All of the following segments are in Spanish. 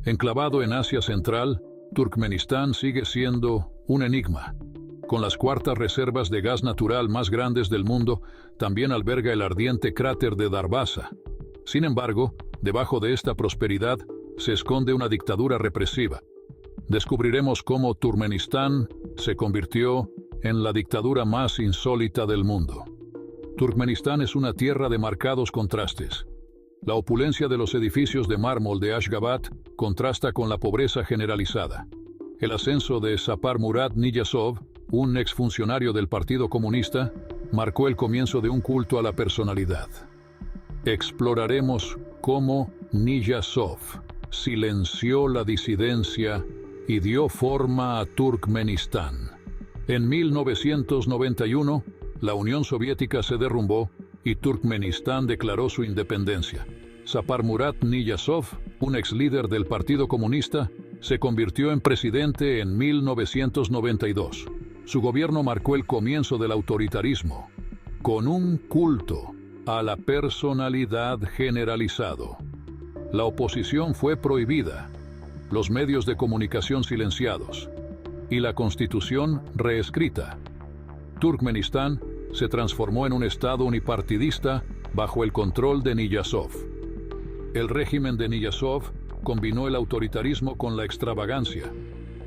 Enclavado en Asia Central, Turkmenistán sigue siendo un enigma. Con las cuartas reservas de gas natural más grandes del mundo, también alberga el ardiente cráter de Darbaza. Sin embargo, debajo de esta prosperidad se esconde una dictadura represiva. Descubriremos cómo Turkmenistán se convirtió en la dictadura más insólita del mundo. Turkmenistán es una tierra de marcados contrastes. La opulencia de los edificios de mármol de Ashgabat contrasta con la pobreza generalizada. El ascenso de Sapar Murat Niyazov, un exfuncionario del Partido Comunista, marcó el comienzo de un culto a la personalidad. Exploraremos cómo Niyazov silenció la disidencia y dio forma a Turkmenistán. En 1991, la Unión Soviética se derrumbó y Turkmenistán declaró su independencia. Sapar Murat Niyazov, un ex líder del Partido Comunista, se convirtió en presidente en 1992. Su gobierno marcó el comienzo del autoritarismo, con un culto a la personalidad generalizado. La oposición fue prohibida, los medios de comunicación silenciados y la constitución reescrita. Turkmenistán se transformó en un estado unipartidista bajo el control de Niyazov. El régimen de Niyazov combinó el autoritarismo con la extravagancia.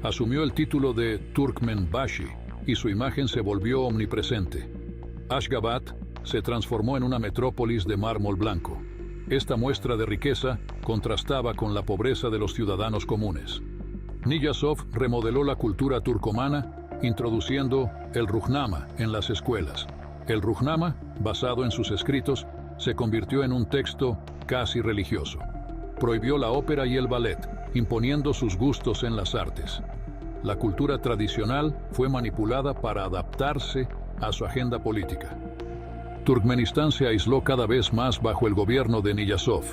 Asumió el título de Turkmenbashi y su imagen se volvió omnipresente. Ashgabat se transformó en una metrópolis de mármol blanco. Esta muestra de riqueza contrastaba con la pobreza de los ciudadanos comunes. Niyazov remodeló la cultura turcomana, introduciendo el Ruhnama en las escuelas. El Ruhnama, basado en sus escritos, se convirtió en un texto casi religioso. Prohibió la ópera y el ballet, imponiendo sus gustos en las artes. La cultura tradicional fue manipulada para adaptarse a su agenda política. Turkmenistán se aisló cada vez más bajo el gobierno de Niyazov.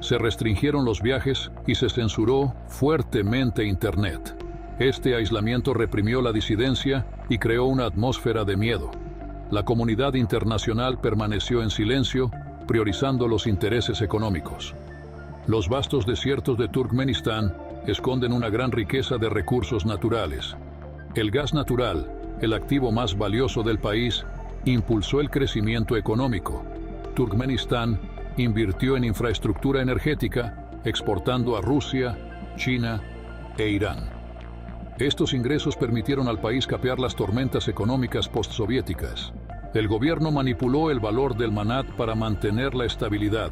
Se restringieron los viajes y se censuró fuertemente Internet. Este aislamiento reprimió la disidencia y creó una atmósfera de miedo. La comunidad internacional permaneció en silencio, priorizando los intereses económicos. Los vastos desiertos de Turkmenistán esconden una gran riqueza de recursos naturales. El gas natural, el activo más valioso del país, impulsó el crecimiento económico. Turkmenistán invirtió en infraestructura energética, exportando a Rusia, China e Irán. Estos ingresos permitieron al país capear las tormentas económicas postsoviéticas. El gobierno manipuló el valor del manat para mantener la estabilidad.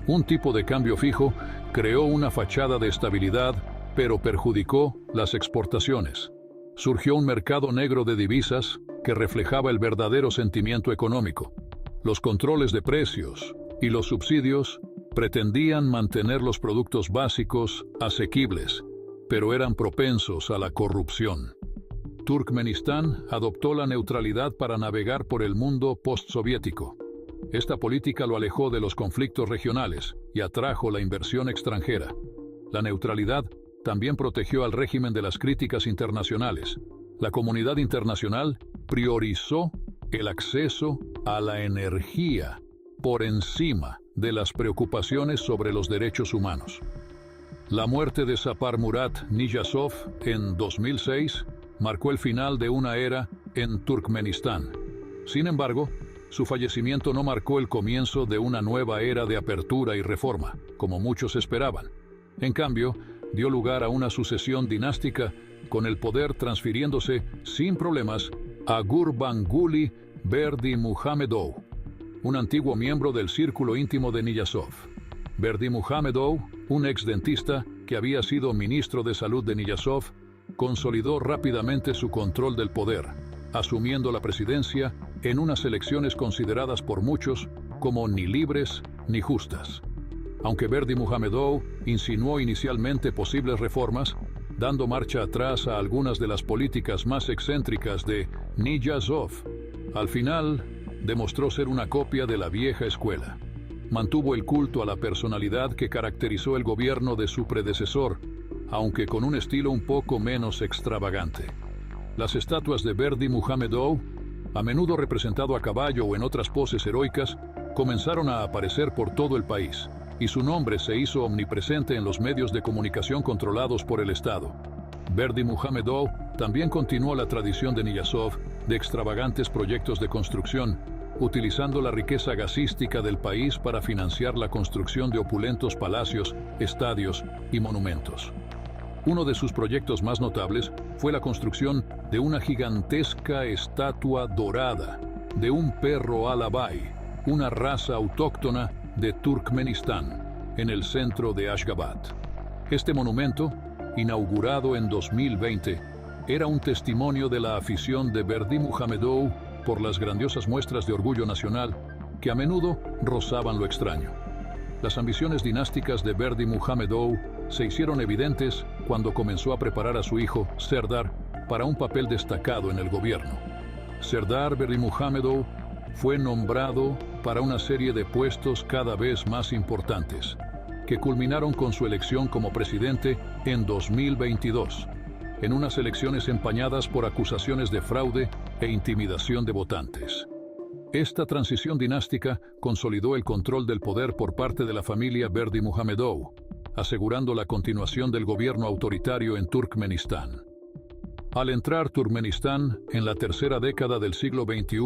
Un tipo de cambio fijo creó una fachada de estabilidad, pero perjudicó las exportaciones. Surgió un mercado negro de divisas que reflejaba el verdadero sentimiento económico. Los controles de precios y los subsidios pretendían mantener los productos básicos asequibles, pero eran propensos a la corrupción. Turkmenistán adoptó la neutralidad para navegar por el mundo postsoviético. Esta política lo alejó de los conflictos regionales y atrajo la inversión extranjera. La neutralidad también protegió al régimen de las críticas internacionales. La comunidad internacional priorizó el acceso a la energía por encima de las preocupaciones sobre los derechos humanos. La muerte de Sapar Murat Niyazov en 2006 marcó el final de una era en Turkmenistán. Sin embargo, su fallecimiento no marcó el comienzo de una nueva era de apertura y reforma, como muchos esperaban. En cambio, dio lugar a una sucesión dinástica, con el poder transfiriéndose sin problemas a Gurbanguly Berdimuhamedov, un antiguo miembro del círculo íntimo de Niyazov. Berdimuhamedov, un ex dentista que había sido ministro de salud de Niyazov, consolidó rápidamente su control del poder, asumiendo la presidencia en unas elecciones consideradas por muchos como ni libres ni justas. Aunque Berdimuhamedov insinuó inicialmente posibles reformas, dando marcha atrás a algunas de las políticas más excéntricas de Niyazov, al final demostró ser una copia de la vieja escuela. Mantuvo el culto a la personalidad que caracterizó el gobierno de su predecesor, aunque con un estilo un poco menos extravagante. Las estatuas de Berdimuhamedov, a menudo representado a caballo o en otras poses heroicas, comenzaron a aparecer por todo el país. y su nombre se hizo omnipresente en los medios de comunicación controlados por el Estado. Berdimuhamedov también continuó la tradición de Niyazov de extravagantes proyectos de construcción, utilizando la riqueza gasística del país para financiar la construcción de opulentos palacios, estadios y monumentos. Uno de sus proyectos más notables fue la construcción de una gigantesca estatua dorada de un perro alabay, una raza autóctona de Turkmenistán, en el centro de Ashgabat. Este monumento, inaugurado en 2020, era un testimonio de la afición de Berdimuhamedov por las grandiosas muestras de orgullo nacional que a menudo rozaban lo extraño. Las ambiciones dinásticas de Berdimuhamedov se hicieron evidentes cuando comenzó a preparar a su hijo, Serdar, para un papel destacado en el gobierno. Serdar Berdimuhamedov fue nombrado para una serie de puestos cada vez más importantes, que culminaron con su elección como presidente en 2022, en unas elecciones empañadas por acusaciones de fraude e intimidación de votantes. Esta transición dinástica consolidó el control del poder por parte de la familia Berdimuhamedov, asegurando la continuación del gobierno autoritario en Turkmenistán. Al entrar Turkmenistán en la tercera década del siglo XXI,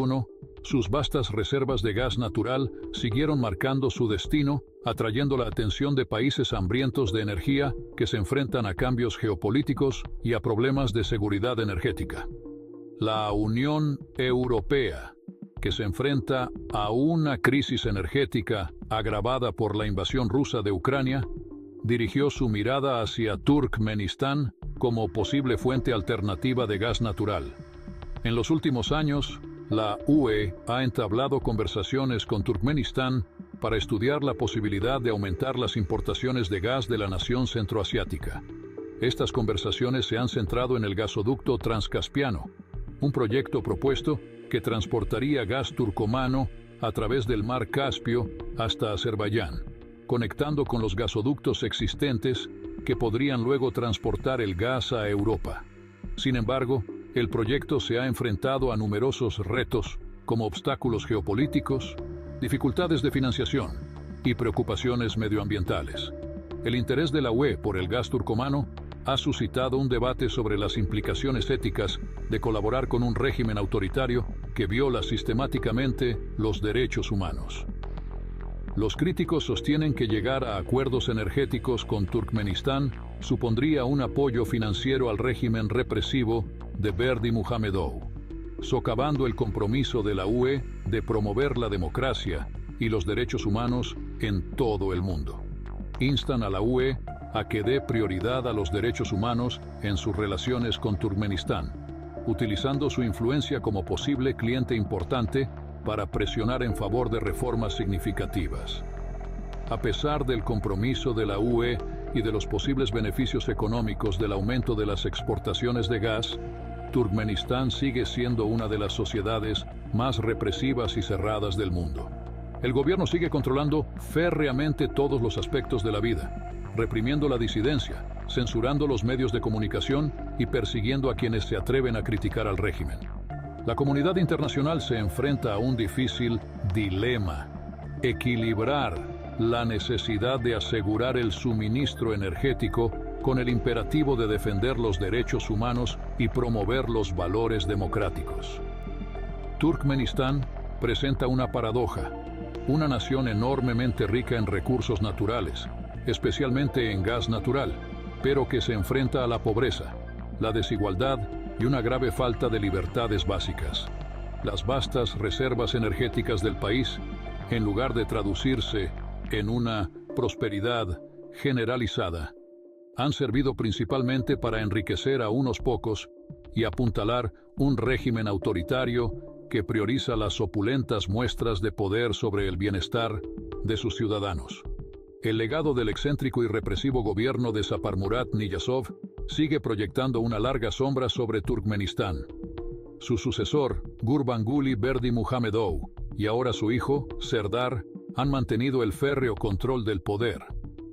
sus vastas reservas de gas natural siguieron marcando su destino, atrayendo la atención de países hambrientos de energía que se enfrentan a cambios geopolíticos y a problemas de seguridad energética. La Unión Europea, que se enfrenta a una crisis energética agravada por la invasión rusa de Ucrania, dirigió su mirada hacia Turkmenistán como posible fuente alternativa de gas natural. En los últimos años, la UE ha entablado conversaciones con Turkmenistán para estudiar la posibilidad de aumentar las importaciones de gas de la nación centroasiática. Estas conversaciones se han centrado en el gasoducto transcaspiano, un proyecto propuesto que transportaría gas turcomano a través del mar Caspio hasta Azerbaiyán, conectando con los gasoductos existentes que podrían luego transportar el gas a Europa. Sin embargo, el proyecto se ha enfrentado a numerosos retos, como obstáculos geopolíticos, dificultades de financiación y preocupaciones medioambientales. El interés de la UE por el gas turcomano ha suscitado un debate sobre las implicaciones éticas de colaborar con un régimen autoritario que viola sistemáticamente los derechos humanos. Los críticos sostienen que llegar a acuerdos energéticos con Turkmenistán supondría un apoyo financiero al régimen represivo de Berdimuhamedov, socavando el compromiso de la UE de promover la democracia y los derechos humanos en todo el mundo. Instan a la UE a que dé prioridad a los derechos humanos en sus relaciones con Turkmenistán, utilizando su influencia como posible cliente importante para presionar en favor de reformas significativas. A pesar del compromiso de la UE y de los posibles beneficios económicos del aumento de las exportaciones de gas, Turkmenistán sigue siendo una de las sociedades más represivas y cerradas del mundo. El gobierno sigue controlando férreamente todos los aspectos de la vida, reprimiendo la disidencia, censurando los medios de comunicación y persiguiendo a quienes se atreven a criticar al régimen. La comunidad internacional se enfrenta a un difícil dilema: equilibrar la necesidad de asegurar el suministro energético con el imperativo de defender los derechos humanos y promover los valores democráticos. Turkmenistán presenta una paradoja: una nación enormemente rica en recursos naturales, especialmente en gas natural, pero que se enfrenta a la pobreza, la desigualdad y una grave falta de libertades básicas. Las vastas reservas energéticas del país, en lugar de traducirse en una prosperidad generalizada, han servido principalmente para enriquecer a unos pocos y apuntalar un régimen autoritario que prioriza las opulentas muestras de poder sobre el bienestar de sus ciudadanos. El legado del excéntrico y represivo gobierno de Saparmurat Niyazov sigue proyectando una larga sombra sobre Turkmenistán. Su sucesor, Gurbanguly Berdimuhamedov, y ahora su hijo, Serdar, han mantenido el férreo control del poder,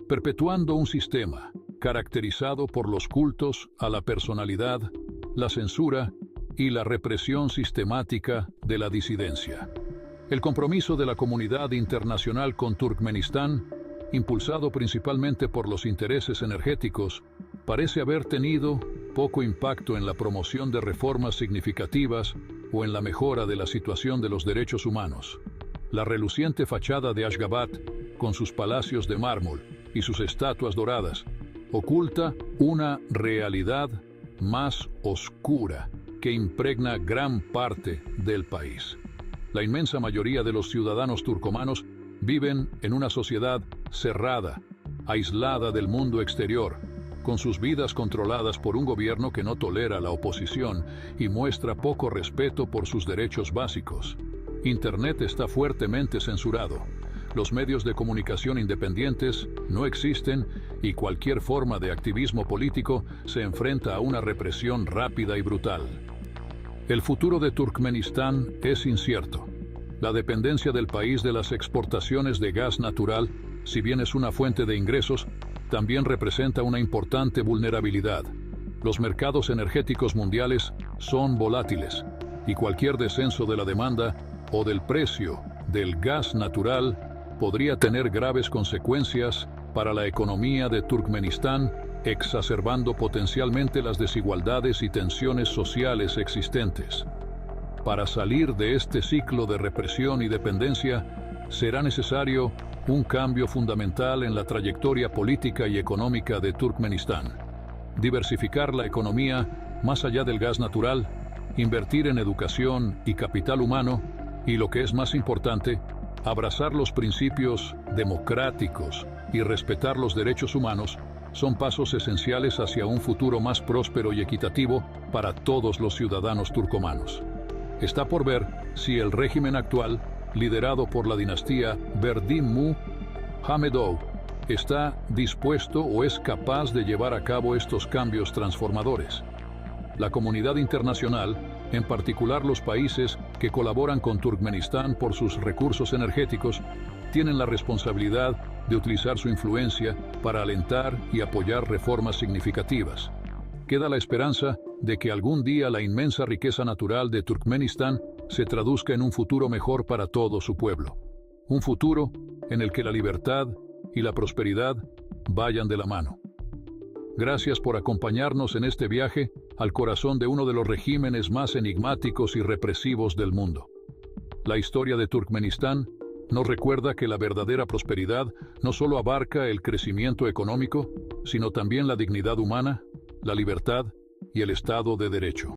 perpetuando un sistema caracterizado por los cultos a la personalidad, la censura y la represión sistemática de la disidencia. El compromiso de la comunidad internacional con Turkmenistán impulsado principalmente por los intereses energéticos, parece haber tenido poco impacto en la promoción de reformas significativas o en la mejora de la situación de los derechos humanos. La reluciente fachada de Ashgabat, con sus palacios de mármol y sus estatuas doradas, oculta una realidad más oscura que impregna gran parte del país. La inmensa mayoría de los ciudadanos turcomanos viven en una sociedad cerrada, aislada del mundo exterior, con sus vidas controladas por un gobierno que no tolera la oposición y muestra poco respeto por sus derechos básicos. Internet está fuertemente censurado. Los medios de comunicación independientes no existen y cualquier forma de activismo político se enfrenta a una represión rápida y brutal. El futuro de Turkmenistán es incierto. La dependencia del país de las exportaciones de gas natural, si bien es una fuente de ingresos, también representa una importante vulnerabilidad. Los mercados energéticos mundiales son volátiles y cualquier descenso de la demanda o del precio del gas natural podría tener graves consecuencias para la economía de Turkmenistán, exacerbando potencialmente las desigualdades y tensiones sociales existentes. Para salir de este ciclo de represión y dependencia, será necesario un cambio fundamental en la trayectoria política y económica de Turkmenistán. Diversificar la economía más allá del gas natural, invertir en educación y capital humano, y lo que es más importante, abrazar los principios democráticos y respetar los derechos humanos son pasos esenciales hacia un futuro más próspero y equitativo para todos los ciudadanos turcomanos. Está por ver si el régimen actual, liderado por la dinastía Berdimuhamedov, está dispuesto o es capaz de llevar a cabo estos cambios transformadores. La comunidad internacional, en particular los países que colaboran con Turkmenistán por sus recursos energéticos, tienen la responsabilidad de utilizar su influencia para alentar y apoyar reformas significativas. Queda la esperanza de que algún día la inmensa riqueza natural de Turkmenistán se traduzca en un futuro mejor para todo su pueblo. Un futuro en el que la libertad y la prosperidad vayan de la mano. Gracias por acompañarnos en este viaje al corazón de uno de los regímenes más enigmáticos y represivos del mundo. La historia de Turkmenistán nos recuerda que la verdadera prosperidad no solo abarca el crecimiento económico, sino también la dignidad humana, la libertad y el Estado de Derecho.